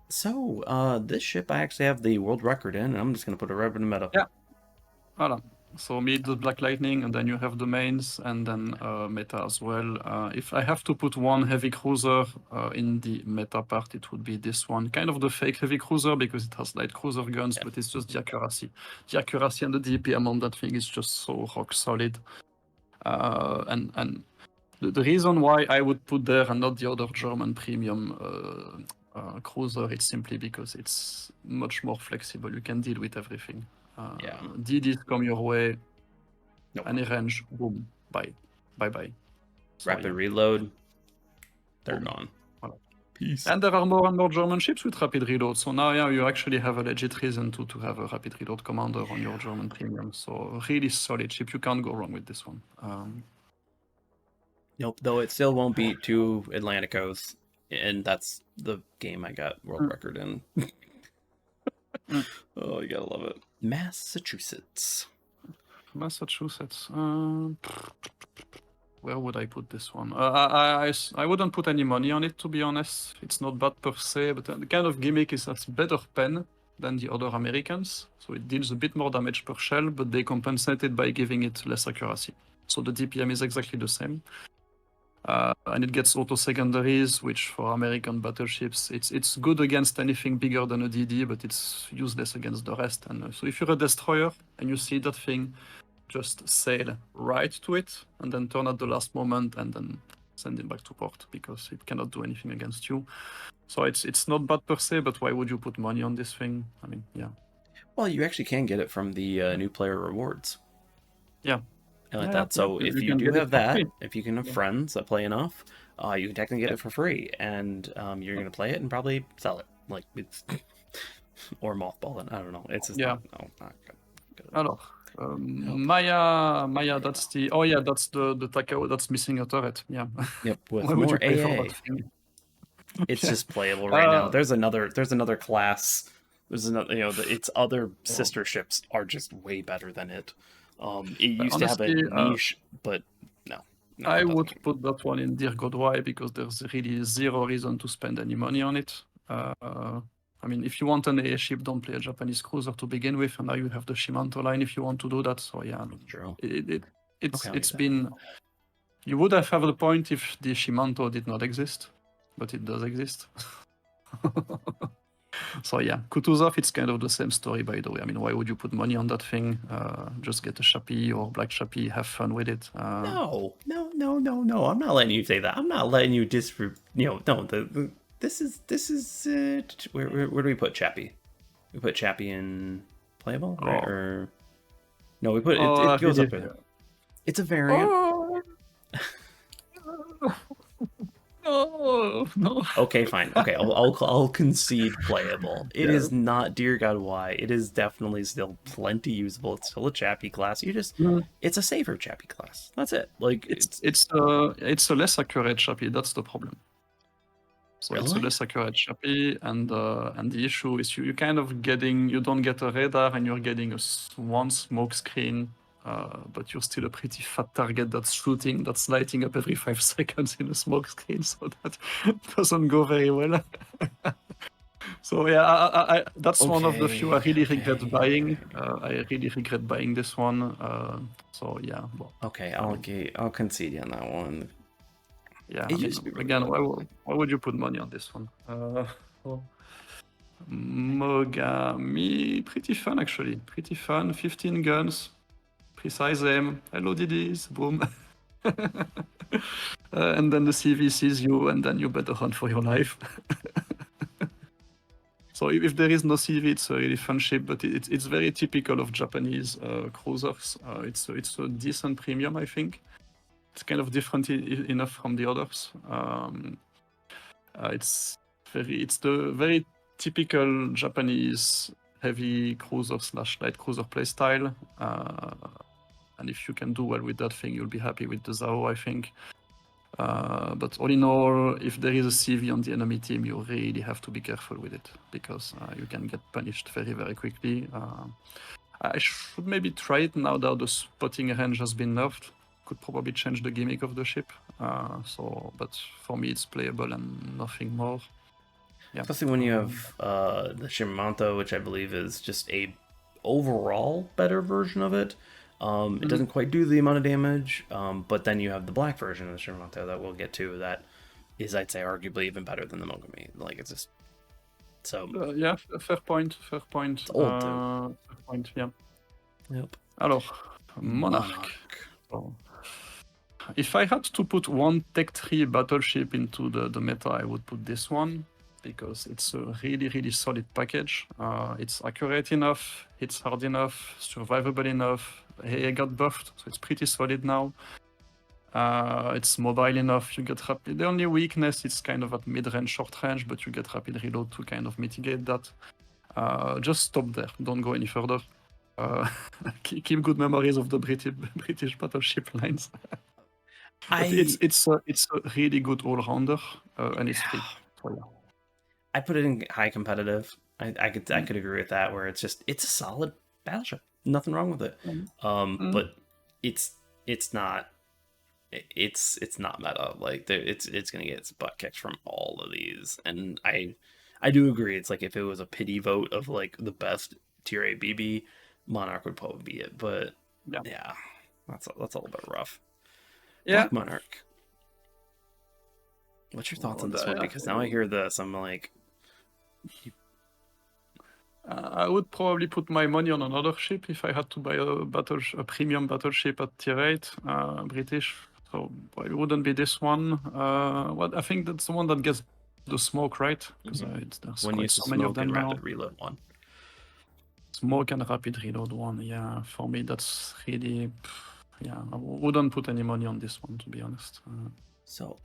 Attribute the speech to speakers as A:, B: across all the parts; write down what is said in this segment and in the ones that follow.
A: So, this ship I actually have the world record in, and I'm just gonna put it right in the meta.
B: Yeah. Voilà. So meet the Black Lightning, and then you have the Mainz, and then meta as well. If I have to put one heavy cruiser in the meta part, it would be this one. Kind of the fake heavy cruiser because it has light cruiser guns, but it's just the accuracy. The accuracy and the DPM on that thing is just so rock solid. And the reason why I would put there and not the other German premium cruiser, it's simply because it's much more flexible. You can deal with everything. DDs come your way, any range, boom, bye. So,
A: Rapid reload, they're gone.
B: Voilà.
A: Peace.
B: And there are more and more German ships with rapid reload. So now, yeah, you actually have a legit reason to have a rapid reload commander on your German premium. So really solid ship. You can't go wrong with this one.
A: Nope, though it still won't beat 2 Atlanticos, and that's the game I got world record in. Oh, you gotta love it. Massachusetts.
B: Where would I put this one? I wouldn't put any money on it, to be honest. It's not bad per se, but the kind of gimmick is that's better pen than the other Americans. So it deals a bit more damage per shell, but they compensate it by giving it less accuracy. So the DPM is exactly the same. And it gets auto secondaries, which for American battleships, it's good against anything bigger than a DD, but it's useless against the rest. And so if you're a destroyer and you see that thing, just sail right to it and then turn at the last moment and then send it back to port because it cannot do anything against you. So it's not bad per se, but why would you put money on this thing? I mean, yeah.
A: Well, you actually can get it from the new player rewards.
B: Yeah.
A: And like that. So if you do have that, if you can have friends that play enough, you can technically get it for free, and you're gonna play it and probably sell it, like it's or mothball it. I don't know. It's just not good.
B: Alors, Maya, that's the that's the Takao that's missing a turret. Yeah.
A: Yep, with more AA. It's just playable right now. There's another class. There's another, its other sister ships are just way better than it. It used to have a niche, but no.
B: I would put that one in Dear God Why, because there's really zero reason to spend any money on it. I mean, if you want an AA ship, don't play a Japanese cruiser to begin with, and now you have the Shimanto line if you want to do that. So yeah,
A: true.
B: It's been. You would have the point if the Shimanto did not exist, but it does exist. So yeah, Kutuzov, it's kind of the same story, by the way. I mean, why would you put money on that thing? Just get a Shapi or Black Shapi, have fun with it.
A: No. I'm not letting you say that. I'm not letting you this is where do we put Chappie? We put Chappie in playable, right? Or no, we put it goes up there. It's a variant.
B: No.
A: Okay, fine. Okay, I'll concede playable. It is not Dear God Why. It is definitely still plenty usable. It's still a Chappie class. It's a safer Chappie class. That's it. Like
B: it's a less accurate Chappie. That's the problem. So
A: really?
B: It's a less accurate Chappie, and the issue is you kind of you don't get a radar, and you're getting one smoke screen. But you're still a pretty fat target that's lighting up every 5 seconds in a smoke screen, so that doesn't go very well. So yeah, that's one of the few I really regret buying. I really regret buying this one. So yeah. Well,
A: okay, I'll concede you on that one.
B: Yeah. Again, why would you put money on this one? Mogami, pretty fun actually. Pretty fun. 15 guns. Precise aim, hello DDs, boom. And then the CV sees you, and then you better run for your life. So if there is no CV, it's a really fun ship, but it's very typical of Japanese cruisers. It's a decent premium, I think. It's kind of different enough from the others. It's the very typical Japanese heavy cruiser / light cruiser playstyle. And if you can do well with that thing, you'll be happy with the Zao, I think. But all in all, if there is a CV on the enemy team, you really have to be careful with it, because you can get punished very, very quickly. I should maybe try it now that the spotting range has been nerfed. Could probably change the gimmick of the ship. But for me, it's playable and nothing more. Yeah.
A: Especially when you have the Shimanto, which I believe is just a overall better version of it. It doesn't quite do the amount of damage, but then you have the black version of the Shimanto that we'll get to that is, I'd say, arguably even better than the Mogami. Like, it's just so.
B: Yeah, fair point. Fair point.
A: It's old too.
B: Fair point. Yeah.
A: Yep.
B: Alors, Monarch. So, if I had to put one Tech 3 battleship into the meta, I would put this one because it's a really, really solid package. It's accurate enough, hits hard enough, survivable enough. It got buffed, so it's pretty solid now. It's mobile enough, you get rapid. The only weakness is kind of at mid-range, short-range, but you get rapid reload to kind of mitigate that. Just stop there, don't go any further. Keep good memories of the British battleship lines. It's a really good all-rounder, and it's free. So, yeah.
A: I put it in high competitive. I could agree with that. Where it's a solid battleship, nothing wrong with it. But it's not meta. Like it's gonna get its butt kicked from all of these, and I do agree. It's like if it was a pity vote of like the best tier A BB, Monarch would probably be it. But yeah, that's a little bit rough. Yeah, Black Monarch. What's your thoughts on this one? Because now I hear this, I'm like,
B: I would probably put my money on another ship if I had to buy a premium battleship at tier 8, British. So it wouldn't be this one. I think that's the one that gets the smoke, right? Because there's quite so many of them now.
A: Rapid reload one.
B: Smoke and rapid reload one. Yeah, for me that's really. Yeah, I wouldn't put any money on this one, to be honest.
A: So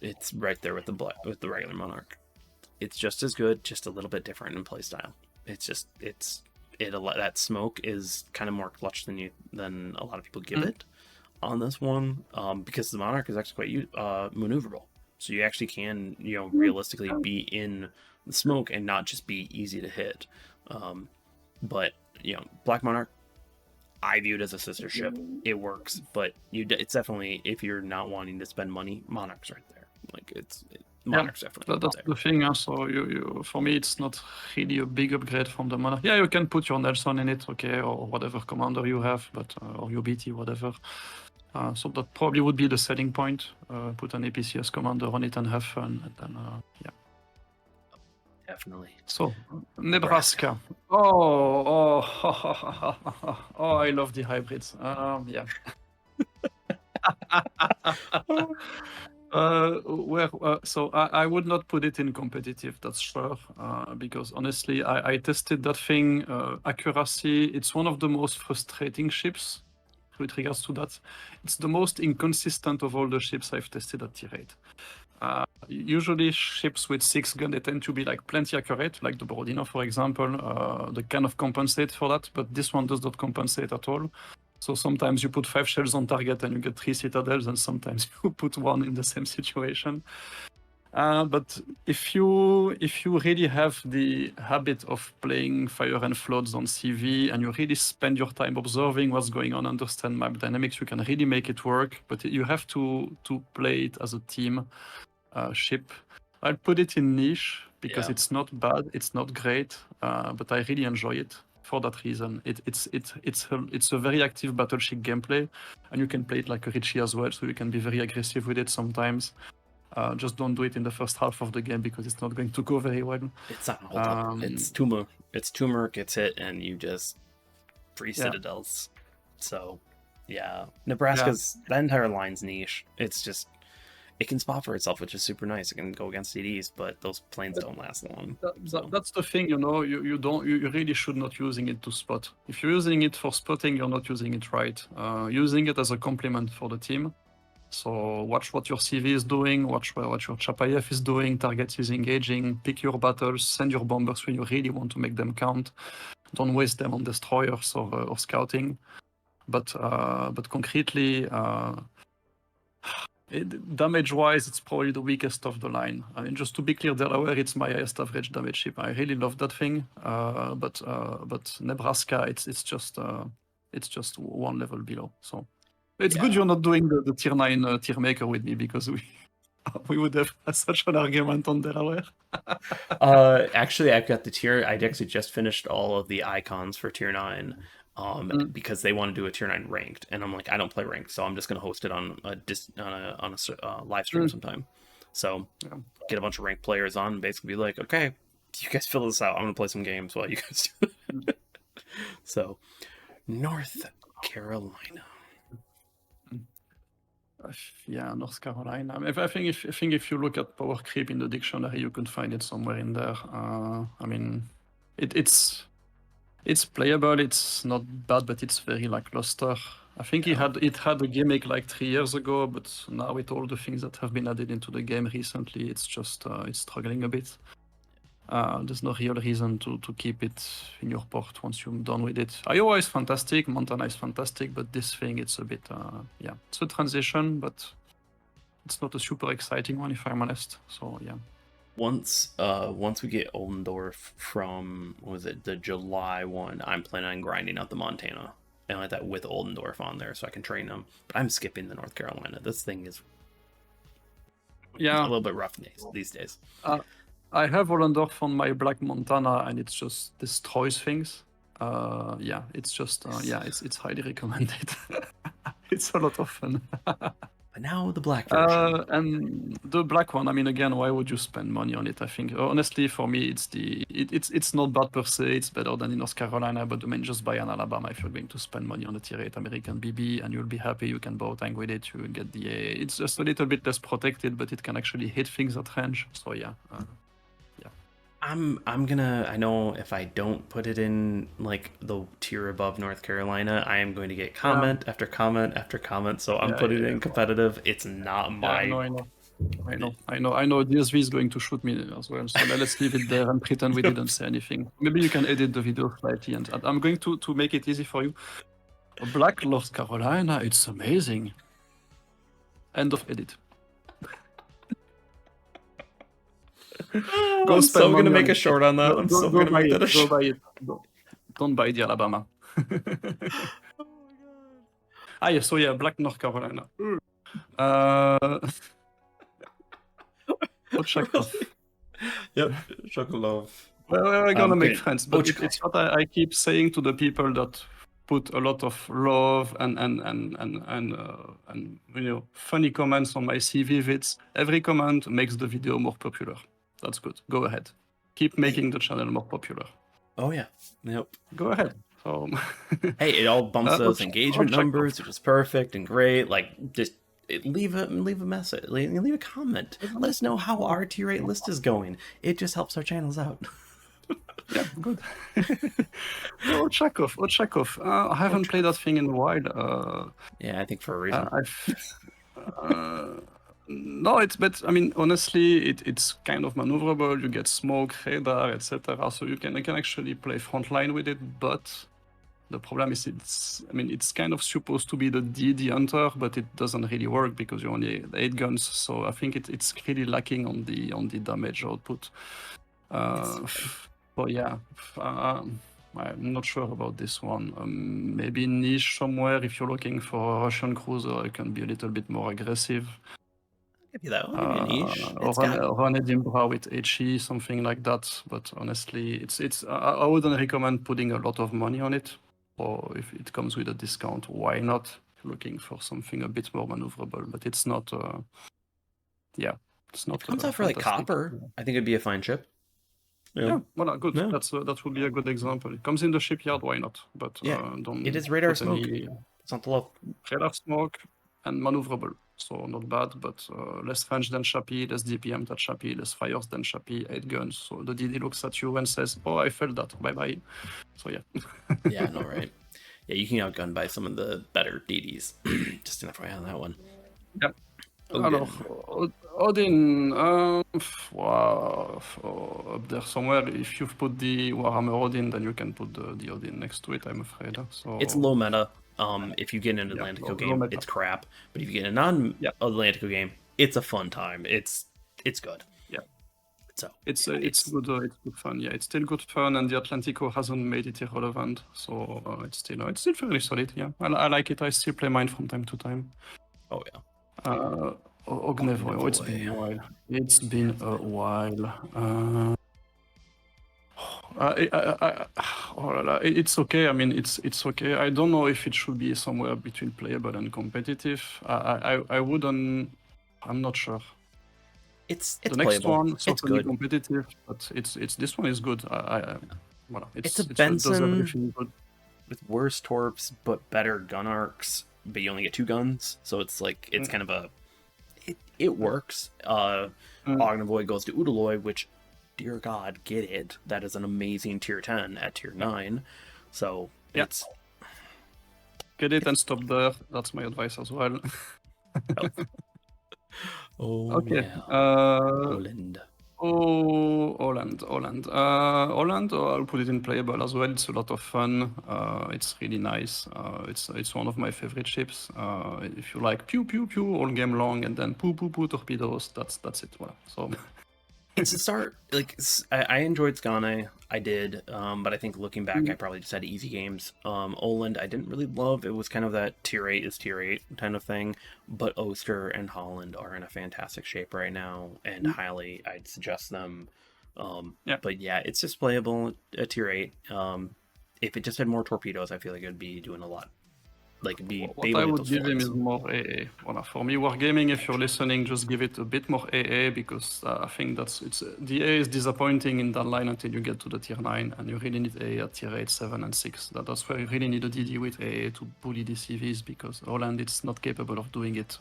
A: it's right there with the regular Monarch. It's just as good, just a little bit different in playstyle. That smoke is kind of more clutch than a lot of people give it on this one, because the Monarch is actually quite maneuverable. So you actually can, realistically be in the smoke and not just be easy to hit. But Black Monarch, I view it as a sister ship. It works, but it's definitely, if you're not wanting to spend money, Monarch's right there. Like Monarch's definitely
B: that's
A: there.
B: The thing. So you for me, it's not really a big upgrade from the Monarch. Yeah, you can put your Nelson in it, okay, or whatever commander you have, but or your BT, whatever. So that probably would be the selling point. Put an APCS commander on it and have fun, and then yeah.
A: Definitely.
B: So, Nebraska. Oh, I love the hybrids. Yeah. So I would not put it in competitive, that's sure, because honestly, I tested that thing. Accuracy, it's one of the most frustrating ships with regards to that. It's the most inconsistent of all the ships I've tested at tier 8. Usually ships with 6 gun, they tend to be like plenty accurate, like the Borodino, for example. They kind of compensate for that, but this one does not compensate at all. So sometimes you put 5 shells on target and you get 3 citadels, and sometimes you put 1 in the same situation. But if you really have the habit of playing Fire and Floods on CV, and you really spend your time observing what's going on, understand map dynamics, you can really make it work. But you have to play it as a team ship. I'll put it in niche because it's not bad, it's not great, but I really enjoy it for that reason. It's a very active battleship gameplay, and you can play it like a Richie as well, so you can be very aggressive with it sometimes. Just don't do it in the first half of the game because it's not going to go very well.
A: It's not hold up. It's tumor gets hit and you just free citadels. So yeah, Nebraska's that entire line's niche. It's just it can spot for itself, which is super nice. It can go against CDs, but those planes don't last long.
B: That's the thing, you really should not using it to spot. If you're using it for spotting, you're not using it right. Using it as a complement for the team. So watch what your CV is doing, watch what your Chapayev is doing, targets is engaging, pick your battles, send your bombers when you really want to make them count. Don't waste them on destroyers or scouting. But concretely, damage-wise, it's probably the weakest of the line. I mean, just to be clear, Delaware, it's my highest average damage ship. I really love that thing. But Nebraska, it's just one level below. So it's good you're not doing the tier 9 Tiermaker with me, because we would have such an argument on Delaware.
A: Actually, I've got the tier. I actually just finished all of the icons for tier 9. Because they want to do a tier 9 ranked, and I'm like, I don't play ranked, so I'm just gonna host it on a live stream sometime. So get a bunch of ranked players on, and basically be like, okay, you guys fill this out. I'm gonna play some games while you guys do it. So, North Carolina.
B: Yeah, North Carolina. I think if you look at power creep in the dictionary, you could find it somewhere in there. I mean, it's playable. It's not bad, but it's very lackluster. I think it had a gimmick like 3 years ago, but now with all the things that have been added into the game recently, it's just it's struggling a bit. There's no real reason to keep it in your port once you're done with it. Iowa is fantastic, Montana is fantastic, but this thing, it's a bit, it's a transition, but it's not a super exciting one, if I'm honest. So, yeah.
A: Once we get Oldendorf from, what was it, the July one, I'm planning on grinding out the Montana and like that with Oldendorf on there so I can train them. But I'm skipping the North Carolina. This thing is a little bit rough these days.
B: I have Oldendorf on my Black Montana and it just destroys things. It's just, it's highly recommended. It's a lot of fun.
A: But now the black version.
B: And the black one, I mean, again, why would you spend money on it? I think, honestly, for me, it's not bad per se. It's better than in North Carolina, but I mean, just buy an Alabama if you're going to spend money on a tier 8 American BB, and you'll be happy. You can bow tank with it. You will get the it's just a little bit less protected, but it can actually hit things at range. So yeah.
A: I'm gonna, I know if I don't put it in like the tier above North Carolina, I am going to get comment after comment after comment, so I'm putting it in competitive. It's not my...
B: I know DSV is going to shoot me as well, so let's leave it there and pretend we didn't say anything. Maybe you can edit the video slightly, and I'm going to make it easy for you. Black North Carolina, it's amazing. End of edit.
A: I'm so gonna make a short on that. I'm so gonna make that a short.
B: Go buy it. Don't buy the Alabama. Black North Carolina. Ochakov.
A: Yep, Chocolove.
B: Well, we're gonna make friends, but it's what I keep saying to the people that put a lot of love and funny comments on my CV vids. Every comment makes the video more popular. That's good. Go ahead. Keep making the channel more popular.
A: Oh yeah. Yep.
B: Go ahead. So,
A: hey, it all bumps those engagement numbers, which is perfect and great. Like, just leave a message, leave a comment. Let us know how our tier 8 list is going. It just helps our channels out.
B: Yeah, good. Ochakov. I haven't played that thing in a while.
A: Yeah, I think for a reason.
B: No, but I mean, honestly, it's kind of maneuverable. You get smoke, radar, etc. So you can actually play frontline with it. But the problem is, it's kind of supposed to be the DD hunter, but it doesn't really work because you only 8 guns. So I think it's really lacking on the damage output. But yeah, I'm not sure about this one. Maybe niche somewhere. If you're looking for a Russian cruiser, it can be a little bit more aggressive.
A: Maybe that one, maybe a niche.
B: Or an Edinburgh with HE, something like that. But honestly, I wouldn't recommend putting a lot of money on it. Or if it comes with a discount, why not? If you're looking for something a bit more maneuverable, but it's not. It's not.
A: It comes out for like copper. I think it'd be a fine ship.
B: Yeah, well, good. Yeah. That would be a good example. It comes in the shipyard, why not? But don't.
A: It is radar smoke. It's not the low.
B: Radar smoke and maneuverable. So not bad, but less range than Chappie, less DPM than Chappie, less fires than Chappie, 8 guns. So the DD looks at you and says, "Oh, I failed that. Bye bye." So yeah.
A: Yeah, no, right. Yeah, you can outgun by some of the better DDs. Just enough right on that one.
B: Yep. Odin, up there somewhere. If you've put the Warhammer Odin, then you can put the Odin next to it, I'm afraid. So
A: it's low meta. If you get an Atlantico game, it's crap. But if you get a non-Atlantico game, it's a fun time. It's good.
B: Yeah.
A: So
B: it's good. It's good fun. Yeah, it's still good fun, and the Atlantico hasn't made it irrelevant. So it's still fairly solid. Yeah, I like it. I still play mine from time to time.
A: Oh yeah.
B: Ognevoy. Oh, it's been a while. It's been a while. It's okay. I mean, it's okay. I don't know if it should be somewhere between playable and competitive. I wouldn't. I'm not sure.
A: It's
B: the next
A: playable.
B: one certainly
A: good.
B: competitive, but it's this one is good.
A: It's a Benson with worse torps but better gun arcs, but you only get 2 guns, so it's like it's kind of a it works. Ognevoy goes to Udaloy, which, dear God, get it. That is an amazing tier 10 at tier 9. So it's
B: get it and stop there. That's my advice as well.
A: okay.
B: Holland. Holland. Holland, I'll put it in playable as well. It's a lot of fun. It's really nice. It's one of my favorite ships. If you like pew pew pew all game long and then poo poo poo torpedoes, that's it. Well, so
A: it's a start. Like I enjoyed Skane, I did, but I think looking back, I probably just had easy games. Oland, I didn't really love. It was kind of that tier 8 is tier 8 kind of thing. But Oster and Holland are in a fantastic shape right now, and highly I'd suggest them. But yeah, it's just playable at tier 8. If it just had more torpedoes, I feel like it would be doing a lot. Like
B: what I would give him is more AA. Well, for me, Wargaming, if you're listening, just give it a bit more AA, because I think the A is disappointing in that line until you get to the tier 9, and you really need AA at tier 8, 7, and 6. That's where you really need a DD with AA to bully the CVs, because Holland it's not capable of doing it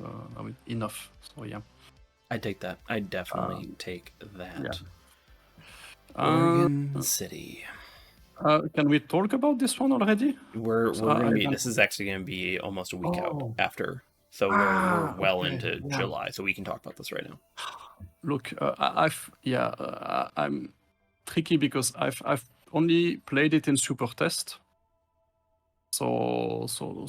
B: enough. So yeah,
A: I take that. I definitely take that.
B: Yeah.
A: Oregon City.
B: Can we talk about this one already?
A: We're gonna be. This is actually gonna be almost a week out after, so we're well into July, so we can talk about this right now.
B: Look, I'm tricky because I've only played it in super test. So I'm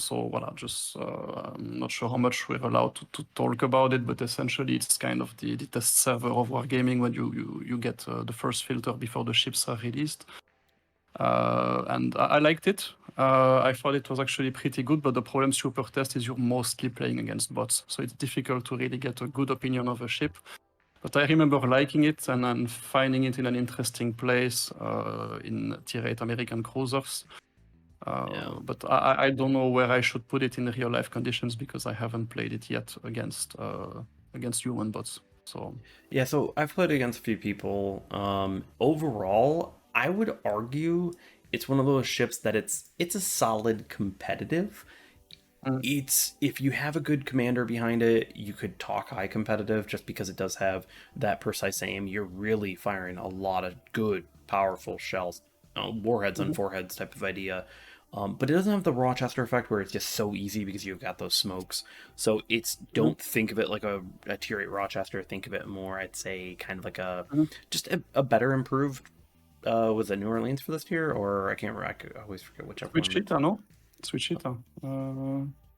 B: not sure how much we're allowed to talk about it, but essentially it's kind of the test server of Wargaming when you get the first filter before the ships are released. And I liked it. I thought it was actually pretty good, but the problem super test is you're mostly playing against bots, so it's difficult to really get a good opinion of a ship. But I remember liking it and finding it in an interesting place in tier 8 American cruisers. But I don't know where I should put it in real life conditions, because I haven't played it yet against human bots. So
A: I've played against a few people. Overall, I would argue it's one of those ships that it's a solid competitive. It's, if you have a good commander behind it, you could talk high competitive, just because it does have that precise aim. You're really firing a lot of good, powerful shells, warheads on foreheads type of idea. But it doesn't have the Rochester effect where it's just so easy because you've got those smokes. So don't think of it like a tier 8 Rochester. Think of it more, I'd say, kind of like just a better improved. Was it New Orleans for this tier, or I can't remember? I always forget whichever one.
B: Wichita, no? It's Wichita.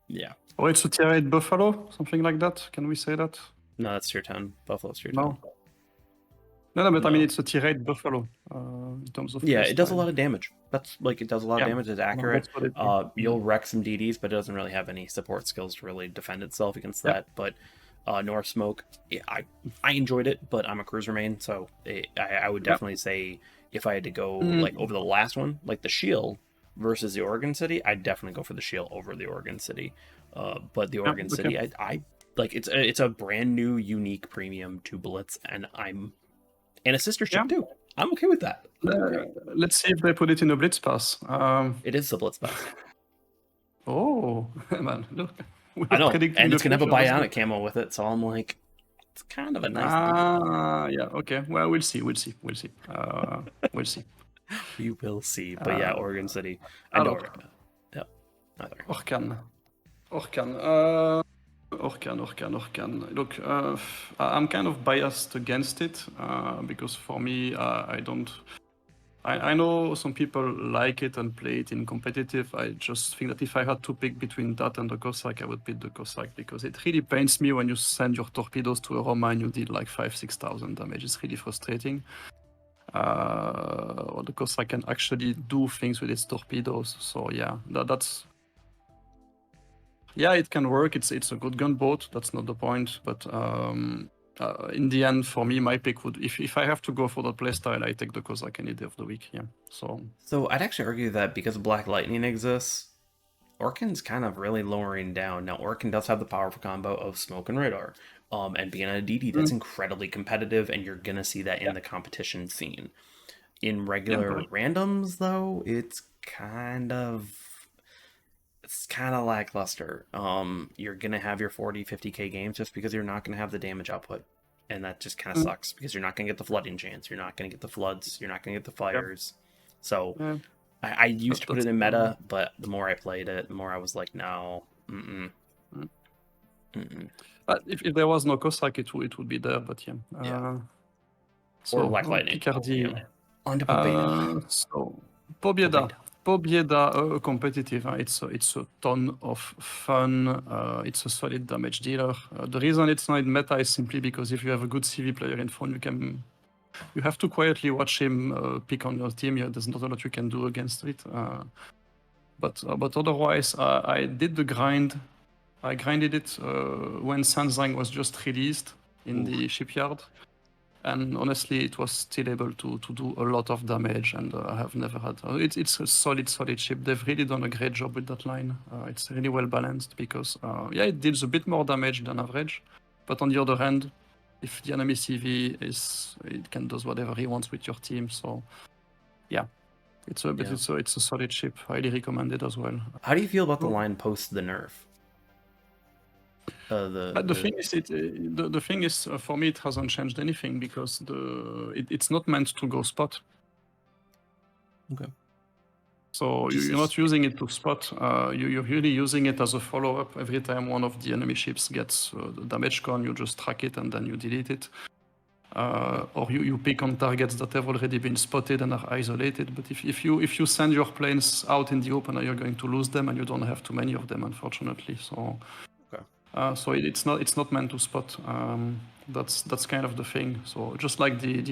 A: Yeah.
B: Oh, it's a tier 8 Buffalo, something like that. Can we say that?
A: No, that's tier 10. Buffalo's tier 10.
B: No, but I mean, it's a tier 8 Buffalo in terms of.
A: Yeah, it does a lot of damage. That's it does a lot of damage. It's accurate. You'll wreck some DDs, but it doesn't really have any support skills to really defend itself against that. But North Smoke, I enjoyed it, but I'm a cruiser main, so I would definitely say, if I had to go like over the last one, like the Shield versus the Oregon City, I'd definitely go for the Shield over the Oregon City. But the Oregon City, I like it's a brand new, unique premium to Blitz, and a sister ship too. I'm okay with that.
B: Let's see if they put it in a Blitz pass.
A: It is the Blitz pass.
B: Oh man, look.
A: I know, and it's gonna have a bionic camo with it, so I'm like, it's kind of a nice
B: thing. Okay. Well, we'll see. We'll see. We
A: will see. But yeah, Oregon City. I know. Yep.
B: Orkan. Look, I'm kind of biased against it because for me, I know some people like it and play it in competitive. I just think that if I had to pick between that and the Cossack, I would pick the Cossack, because it really pains me when you send your torpedoes to a Roma and you did like 5,000-6,000 damage. It's really frustrating. The Cossack can actually do things with its torpedoes. So yeah, that's. Yeah, it can work. It's a good gunboat. That's not the point. But in the end, for me, my pick would, if I have to go for the playstyle, I take the Cossack any day of the week. Yeah.
A: So I'd actually argue that because Black Lightning exists, Orkin's kind of really lowering down. Now, Orkin does have the powerful combo of Smoke and Radar. And being a DD, that's incredibly competitive, and you're going to see that in the competition scene. In regular randoms, though, it's kind of lackluster. You're going to have your 40, 50k games just because you're not going to have the damage output. And that just kind of sucks because you're not going to get the flooding chance. You're not going to get the floods. You're not going to get the fires. So I used to put it in meta, but the more I played it, the more I was like, no.
B: If there was no Cossack, it would be there, but yeah.
A: Or Black Lightning.
B: Picardy. So, Pobieda competitive. It's a ton of fun. It's a solid damage dealer. The reason it's not in meta is simply because if you have a good CV player in front, you have to quietly watch him pick on your team. There's not a lot you can do against it. But otherwise, I did the grind. I grinded it when Sanzang was just released in the shipyard. And honestly, it was still able to do a lot of damage, and I have never had... It's a solid ship. They've really done a great job with that line. It's really well balanced because, it deals a bit more damage than average. But on the other hand, if the enemy CV it can do whatever he wants with your team. So, yeah. It's a solid ship. Highly recommended as well.
A: How do you feel about the line post the nerf?
B: The thing is, for me, it hasn't changed anything because it's not meant to go spot.
A: Okay.
B: So you're not using it to spot. You're really using it as a follow-up. Every time one of the enemy ships gets the damage con, you just track it and then you delete it. Or you pick on targets that have already been spotted and are isolated. But if you send your planes out in the open, you're going to lose them, and you don't have too many of them, unfortunately. So. So it's not meant to spot. That's kind of the thing. So just like the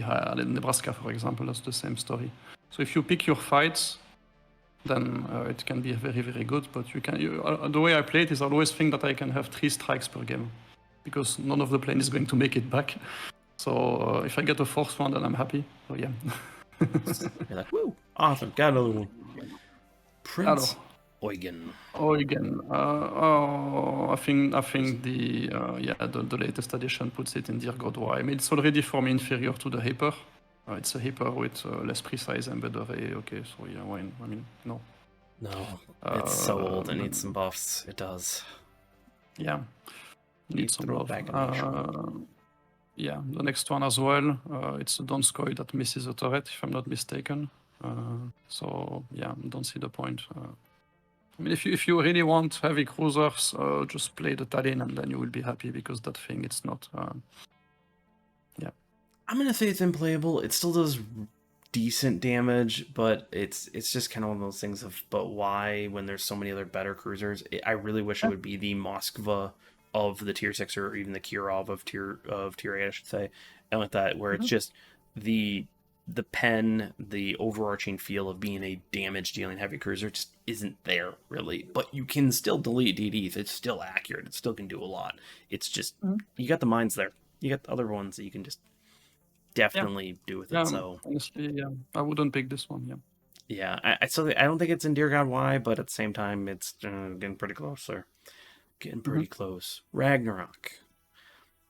B: Nebraska, for example, that's the same story. So if you pick your fights, then it can be very, very good. But the way I play it is I always think that I can have 3 strikes per game because none of the plane is going to make it back. So if I get a 4th one, then I'm happy. So yeah.
A: You're like, woo, awesome, got another one. Prince. Eugen.
B: I think the latest edition puts it in Dear God Why. I mean, it's already for me inferior to the Hyper. It's a Hyper with less precise embedded array. Okay, so yeah, why? I mean, no.
A: No, it's so old. It needs some buffs. It does.
B: Yeah, needs some buff. Yeah, the next one as well. It's a Donskoy that misses a turret, if I'm not mistaken. So yeah, don't see the point. I mean, if you really want heavy cruisers, just play the Tallinn and then you will be happy because that thing, it's not... yeah.
A: I'm going to say it's unplayable. It still does decent damage, but it's just kind of one of those things of, but why when there's so many other better cruisers? I really wish it would be the Moskva of the Tier 6 or even the Kirov of Tier 8, I should say. And with that, where it's just the pen, the overarching feel of being a damage-dealing heavy cruiser just isn't there, really. But you can still delete DDs. It's still accurate. It still can do a lot. It's just, you got the mines there. You got the other ones that you can just definitely do with it. So
B: honestly, yeah, I wouldn't pick this one,
A: Yeah, I don't think it's in Dear God Why, but at the same time, it's getting pretty close, sir. Getting pretty close. Ragnarok.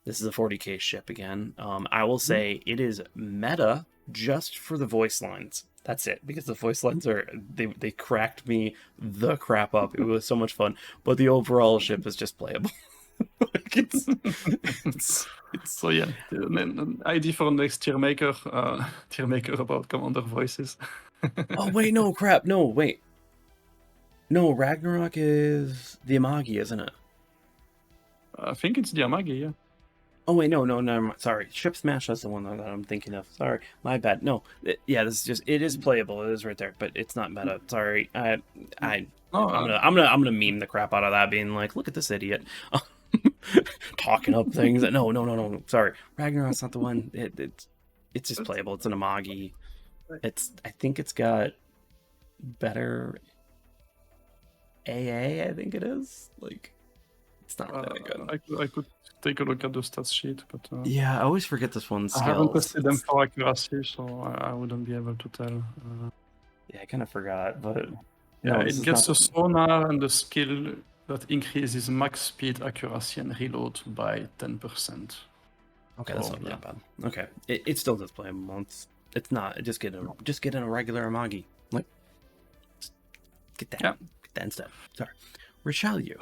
A: This is a 40k ship again. I will say it is meta just for the voice lines. That's it, because the voice lines they cracked me the crap up. It was so much fun, but the overall ship is just playable. Like it's
B: so yeah. ID for next Tiermaker about commander voices.
A: Oh wait, no crap, no wait, no, Ragnarok is the Aagi, isn't it?
B: I think it's the Aagi, yeah.
A: Oh wait, no, sorry. Ship Smash, that's the one that I'm thinking of. Sorry, my bad. No, this is just, it is playable. It is right there, but it's not meta. Sorry, I'm gonna meme the crap out of that, being like, look at this idiot, talking up things. No. Sorry, Ragnarok's not the one. It's just playable. It's an Aagi. I think it's got better AA. I think it is like. It's not that good.
B: I could take a look at the stats sheet, but
A: yeah, I always forget this one's skills.
B: I haven't tested them for accuracy, so I wouldn't be able to tell.
A: Yeah, I kind of forgot, but
B: yeah,
A: no,
B: it gets a sonar and the skill that increases max speed, accuracy, and reload by 10%.
A: Okay, that's not that bad. Okay, it still does play once. It's not. Just get in a regular Aagi. Like, get that. Yeah. Get that instead. Sorry. Richelieu.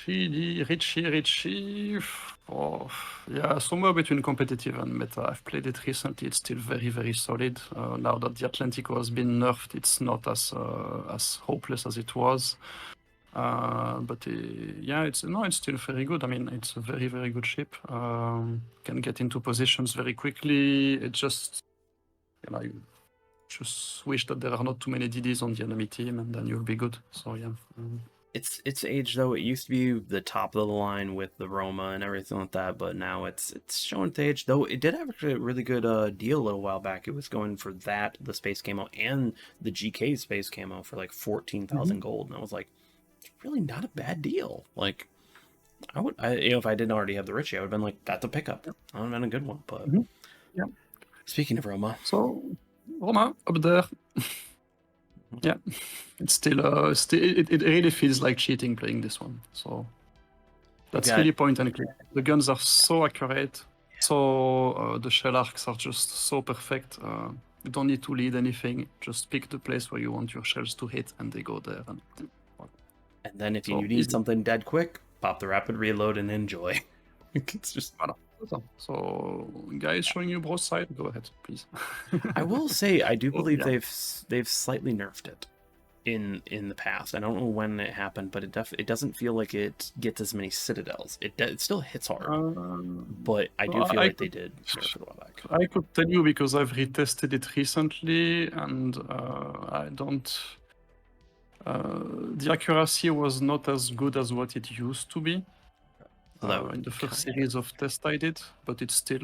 B: Richie. Oh, yeah, somewhere between competitive and meta. I've played it recently. It's still very, very solid. Now that the Atlantico has been nerfed, it's not as hopeless as it was. But yeah, it's still very good. I mean, it's a very, very good ship. Can get into positions very quickly. It just, you just wish that there are not too many DDs on the enemy team, and then you'll be good. So yeah.
A: It's age though. It used to be the top of the line with the Roma and everything like that, but now it's showing its age. Though it did have a really good deal a little while back. It was going for that, the space camo, and the GK space camo for like 14,000 gold, and I was like, it's really not a bad deal. Like, if I didn't already have the Richie, I would have been like, that's a pickup. That would have been a good one. But
B: yeah.
A: Speaking of Roma,
B: so Roma up there. Yeah, it's still it really feels like cheating playing this one. So that's really point and click. The guns are so accurate, so the shell arcs are just so perfect. You don't need to lead anything. Just pick the place where you want your shells to hit, and they go there.
A: And then if you need something dead quick, pop the rapid reload and enjoy. It's just.
B: So, guys showing you broadside, go ahead, please.
A: I will say, I do believe they've slightly nerfed it in the past. I don't know when it happened, but it doesn't feel like it gets as many citadels. It still hits hard, but I do feel like they did nerf it a while back.
B: I could tell you because I've retested it recently, and I don't. The accuracy was not as good as what it used to be. In the first series of tests I did, but it's still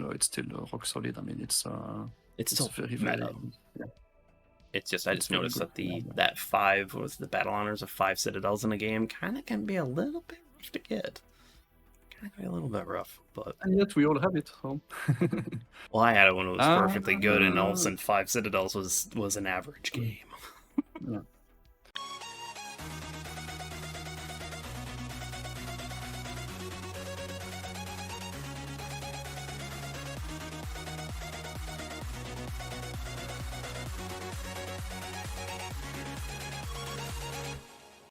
B: rock solid. I mean, it's
A: still
B: very
A: meta. It's just I just noticed that that 5 was the battle honors of 5 citadels in a game kind of can be a little bit rough to get. Kind of be a little bit rough, but
B: and yet we all have it. So.
A: Well, I had it when it was perfectly good, and all of a sudden 5 citadels was an average game.
B: Yeah.